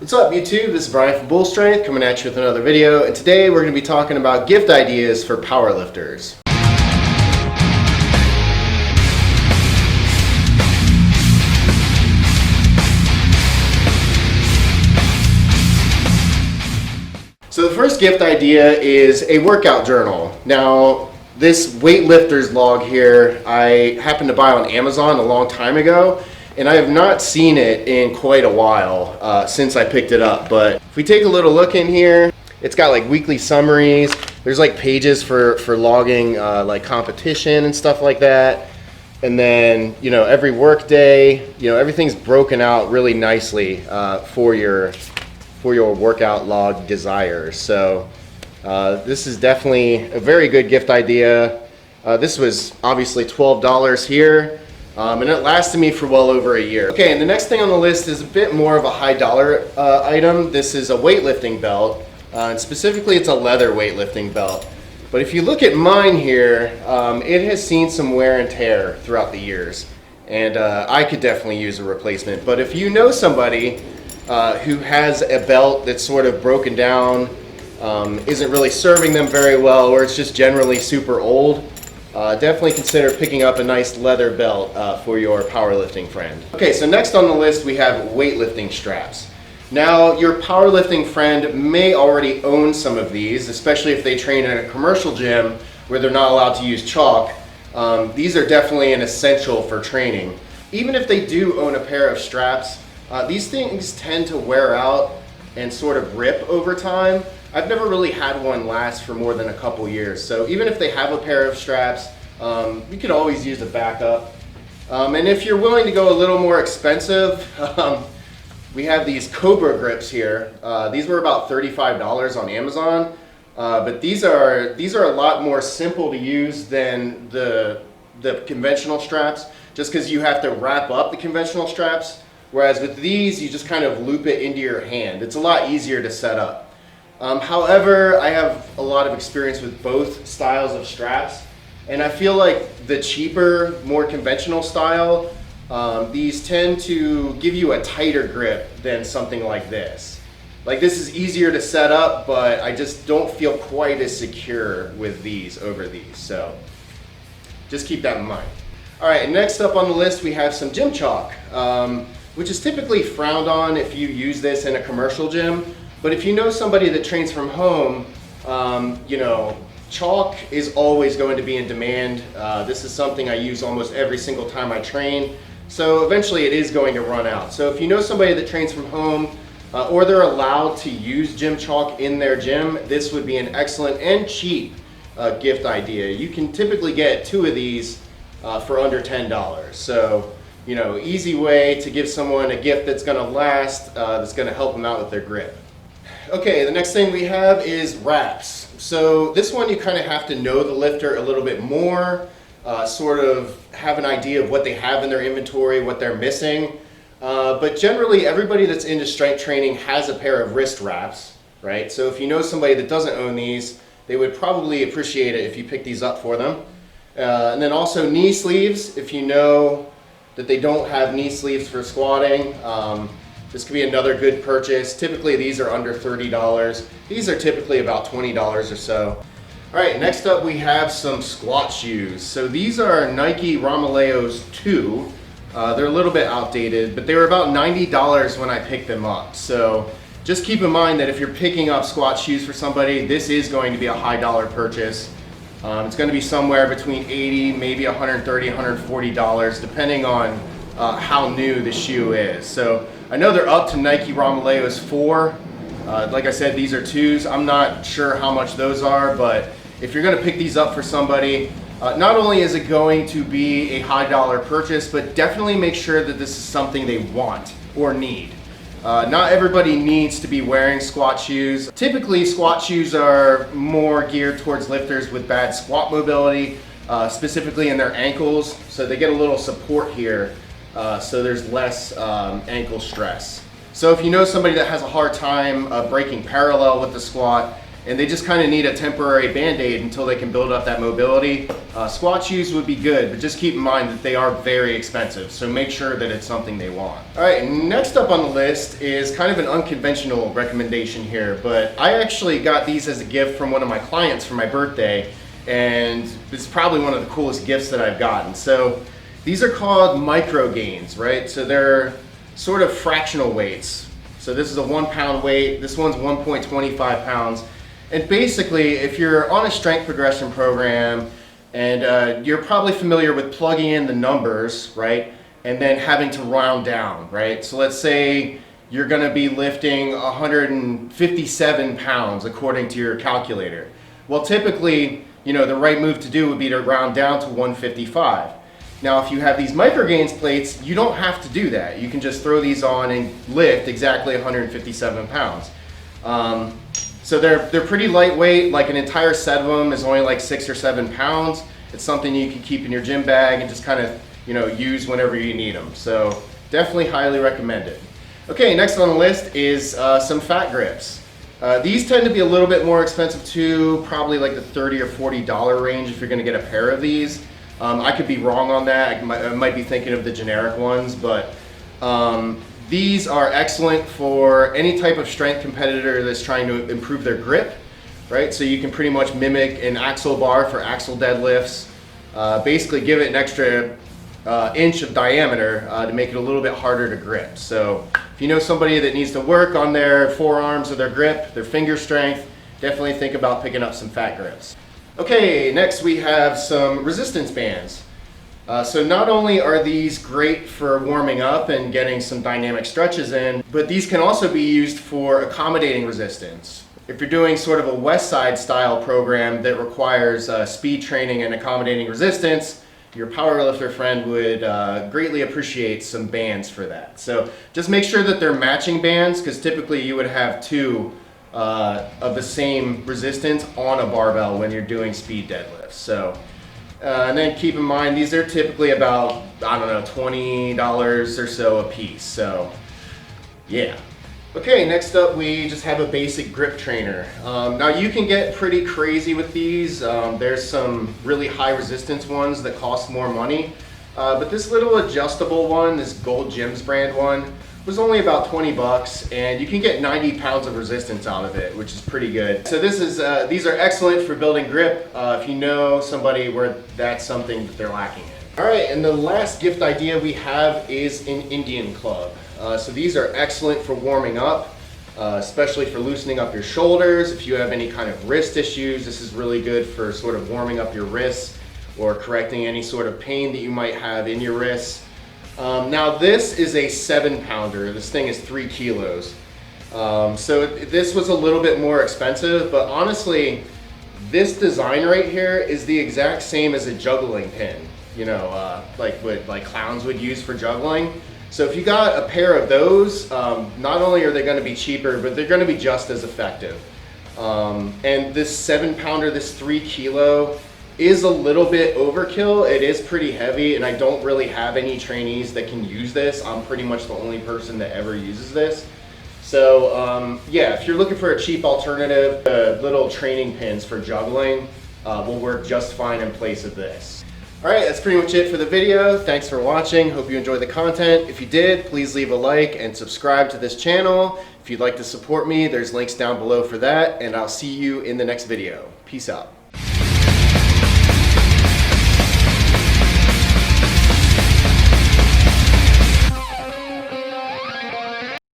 What's up YouTube? This is Brian from Bull Strength coming at you with another video, and today we're going to be talking about gift ideas for powerlifters. So the first gift idea is a workout journal. Now this Weightlifter's log here I happened to buy on Amazon a long time ago, and I have not seen it in quite a while since I picked it up. But if we take a little look in here, it's got like weekly summaries. There's like pages for logging like competition and stuff like that. And then, you know, every work day, you know, everything's broken out really nicely for your workout log desires. So this is definitely a very good gift idea. This was obviously $12 here. And it lasted me for well over a year. Okay, and the next thing on the list is a bit more of a high dollar item. This is a weightlifting belt, and specifically it's a leather weightlifting belt. But if you look at mine here, it has seen some wear and tear throughout the years, and I could definitely use a replacement. But if you know somebody who has a belt that's sort of broken down, isn't really serving them very well, or it's just generally super old, definitely consider picking up a nice leather belt for your powerlifting friend. Okay, so next on the list we have weightlifting straps. Now your powerlifting friend may already own some of these, especially if they train in a commercial gym where they're not allowed to use chalk. These are definitely an essential for training. Even if they do own a pair of straps, these things tend to wear out and sort of rip over time. I've never really had one last for more than a couple years, so even if they have a pair of straps, you could always use a backup. And if you're willing to go a little more expensive, we have these Cobra grips here. These were about $35 on Amazon, but these are a lot more simple to use than the conventional straps, just because you have to wrap up the conventional straps, whereas with these you just kind of loop it into your hand. It's a lot easier to set up. However, I have a lot of experience with both styles of straps, and I feel like the cheaper, more conventional style, these tend to give you a tighter grip than something like this. Like this is easier to set up, but I just don't feel quite as secure with these over these, so just keep that in mind. All right, and next up on the list we have some gym chalk, which is typically frowned on if you use this in a commercial gym. But if you know somebody that trains from home, you know, chalk is always going to be in demand. This is something I use almost every single time I train. So eventually it is going to run out. So if you know somebody that trains from home, or they're allowed to use gym chalk in their gym, this would be an excellent and cheap gift idea. You can typically get 2 of these for under $10. So, you know, easy way to give someone a gift that's gonna last, that's gonna help them out with their grip. Okay, the next thing we have is wraps. So this one you kind of have to know the lifter a little bit more, sort of have an idea of what they have in their inventory, what they're missing. But generally everybody that's into strength training has a pair of wrist wraps, right? So if you know somebody that doesn't own these, they would probably appreciate it if you pick these up for them. And then also knee sleeves, if you know that they don't have knee sleeves for squatting. This could be another good purchase. Typically these are under $30. These are typically about $20 or so. All right, next up we have some squat shoes. So these are Nike Romaleos 2. They're a little bit outdated, but they were about $90 when I picked them up. So just keep in mind that if you're picking up squat shoes for somebody, this is going to be a high dollar purchase. It's going to be somewhere between $80, maybe $130, $140, depending on how new the shoe is. So I know they're up to Nike Romaleos 4. Like I said, these are 2s. I'm not sure how much those are, but if you're going to pick these up for somebody, not only is it going to be a high dollar purchase, but definitely make sure that this is something they want or need. Not everybody needs to be wearing squat shoes. Typically, squat shoes are more geared towards lifters with bad squat mobility, specifically in their ankles, so they get a little support here. So there's less ankle stress. So if you know somebody that has a hard time breaking parallel with the squat, and they just kind of need a temporary band-aid until they can build up that mobility. Squat shoes would be good, but just keep in mind that they are very expensive, so make sure that it's something they want. All right, next up on the list is kind of an unconventional recommendation here, but I actually got these as a gift from one of my clients for my birthday, and it's probably one of the coolest gifts that I've gotten. So these are called micro gains, right? So they're sort of fractional weights. So this is a 1 pound weight, this one's 1.25 pounds. And basically, if you're on a strength progression program and you're probably familiar with plugging in the numbers, right? And then having to round down, right? So let's say you're gonna be lifting 157 pounds according to your calculator. Well, typically, you know, the right move to do would be to round down to 155. Now, if you have these micro gains plates, you don't have to do that. You can just throw these on and lift exactly 157 pounds. So they're pretty lightweight. Like an entire set of them is only like 6 or 7 pounds. It's something you can keep in your gym bag and just kind of, you know, use whenever you need them. So definitely highly recommend it. Okay, next on the list is some fat grips. These tend to be a little bit more expensive too, probably like the $30 or $40 range if you're gonna get a pair of these. I could be wrong on that. I might be thinking of the generic ones, but these are excellent for any type of strength competitor that's trying to improve their grip, right? So you can pretty much mimic an axle bar for axle deadlifts. Basically give it an extra inch of diameter to make it a little bit harder to grip. So if you know somebody that needs to work on their forearms or their grip, their finger strength, definitely think about picking up some fat grips. Okay, next we have some resistance bands. So not only are these great for warming up and getting some dynamic stretches in, but these can also be used for accommodating resistance. If you're doing sort of a West Side style program that requires speed training and accommodating resistance, your powerlifter friend would greatly appreciate some bands for that. So just make sure that they're matching bands, because typically you would have two of the same resistance on a barbell when you're doing speed deadlifts. So, and then keep in mind, these are typically about, I don't know, $20 or so a piece. So, yeah. Okay, next up we just have a basic grip trainer. Now you can get pretty crazy with these. There's some really high resistance ones that cost more money. But this little adjustable one, this Gold Gyms brand one, was only about 20 bucks, and you can get 90 pounds of resistance out of it, which is pretty good. So this is, these are excellent for building grip if you know somebody where that's something that they're lacking in. All right, and the last gift idea we have is an Indian club. So these are excellent for warming up, especially for loosening up your shoulders. If you have any kind of wrist issues, this is really good for sort of warming up your wrists or correcting any sort of pain that you might have in your wrists. Now this is a 7-pounder. This thing is 3 kilos. So this was a little bit more expensive, but honestly, this design right here is the exact same as a juggling pin, you know, like what clowns would use for juggling. So if you got a pair of those, not only are they going to be cheaper, but they're going to be just as effective. And this 7-pounder, this 3 kilo, is a little bit overkill. It is pretty heavy, and I don't really have any trainees that can use this. I'm pretty much the only person that ever uses this. So yeah, if you're looking for a cheap alternative, the little training pins for juggling will work just fine in place of this. All right, that's pretty much it for the video. Thanks for watching. Hope you enjoyed the content. If you did, please leave a like and subscribe to this channel. If you'd like to support me, there's links down below for that, and I'll see you in the next video. Peace out.